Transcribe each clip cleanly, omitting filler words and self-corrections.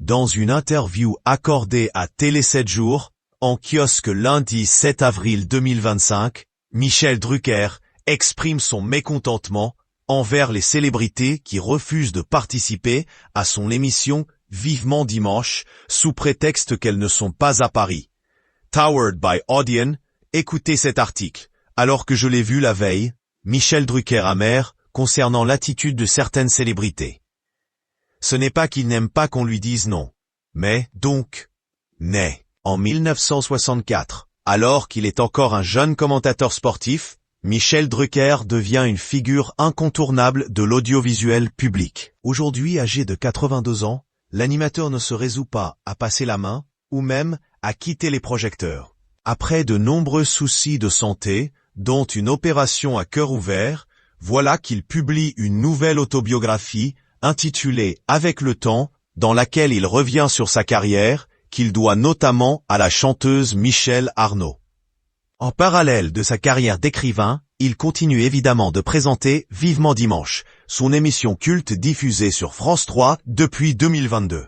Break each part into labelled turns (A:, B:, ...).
A: Dans une interview accordée à Télé 7 jours, en kiosque lundi 7 avril 2025, Michel Drucker exprime son mécontentement envers les célébrités qui refusent de participer à son émission Vivement Dimanche sous prétexte qu'elles ne sont pas à Paris. Towered by Audion, écoutez cet article. Alors que je l'ai vu la veille, Michel Drucker amer concernant l'attitude de certaines célébrités. Ce n'est pas qu'il n'aime pas qu'on lui dise non. Mais, donc, né en 1964, alors qu'il est encore un jeune commentateur sportif, Michel Drucker devient une figure incontournable de l'audiovisuel public. Aujourd'hui âgé de 82 ans, l'animateur ne se résout pas à passer la main, ou même à quitter les projecteurs. Après de nombreux soucis de santé, dont une opération à cœur ouvert, voilà qu'il publie une nouvelle autobiographie, intitulée « Avec le temps », dans laquelle il revient sur sa carrière, qu'il doit notamment à la chanteuse Michèle Arnaud. En parallèle de sa carrière d'écrivain, il continue évidemment de présenter Vivement Dimanche, son émission culte diffusée sur France 3 depuis 2022.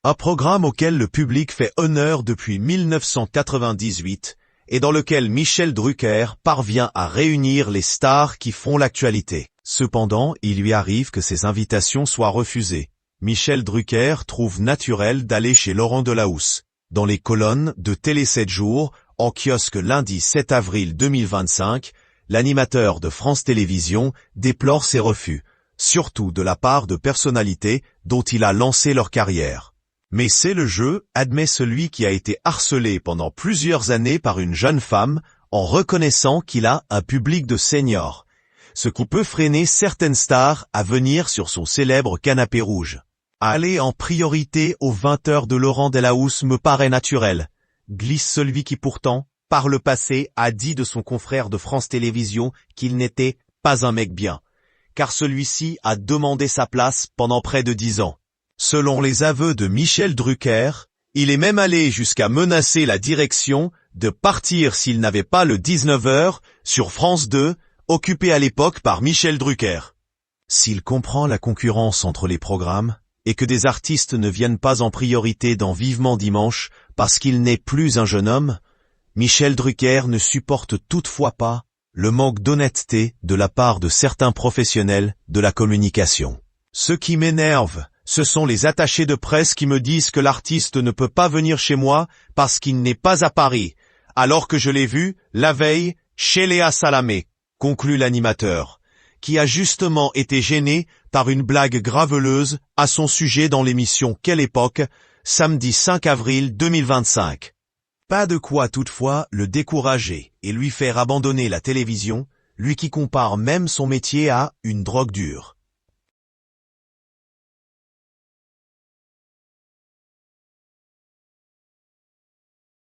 A: Un programme auquel le public fait honneur depuis 1998 et dans lequel Michel Drucker parvient à réunir les stars qui font l'actualité. Cependant, il lui arrive que ses invitations soient refusées. Michel Drucker trouve naturel d'aller chez Laurent Delahousse. Dans les colonnes de Télé 7 jours, en kiosque lundi 7 avril 2025, l'animateur de France Télévisions déplore ces refus, surtout de la part de personnalités dont il a lancé leur carrière. Mais c'est le jeu, admet celui qui a été harcelé pendant plusieurs années par une jeune femme, en reconnaissant qu'il a un public de seniors, ce qui peut freiner certaines stars à venir sur son célèbre canapé rouge. Aller en priorité aux 20h de Laurent Delahousse me paraît naturel, glisse celui qui pourtant, par le passé, a dit de son confrère de France Télévisions qu'il n'était pas un mec bien, car celui-ci a demandé sa place pendant près de 10 ans. Selon les aveux de Michel Drucker, il est même allé jusqu'à menacer la direction de partir s'il n'avait pas le 19h sur France 2, occupé à l'époque par Michel Drucker. S'il comprend la concurrence entre les programmes, et que des artistes ne viennent pas en priorité dans Vivement Dimanche parce qu'il n'est plus un jeune homme, Michel Drucker ne supporte toutefois pas le manque d'honnêteté de la part de certains professionnels de la communication. Ce qui m'énerve, ce sont les attachés de presse qui me disent que l'artiste ne peut pas venir chez moi parce qu'il n'est pas à Paris, alors que je l'ai vu, la veille, chez Léa Salamé, conclut l'animateur, qui a justement été gêné par une blague graveleuse à son sujet dans l'émission Quelle époque, samedi 5 avril 2025. Pas de quoi toutefois le décourager et lui faire abandonner la télévision, lui qui compare même son métier à une drogue dure.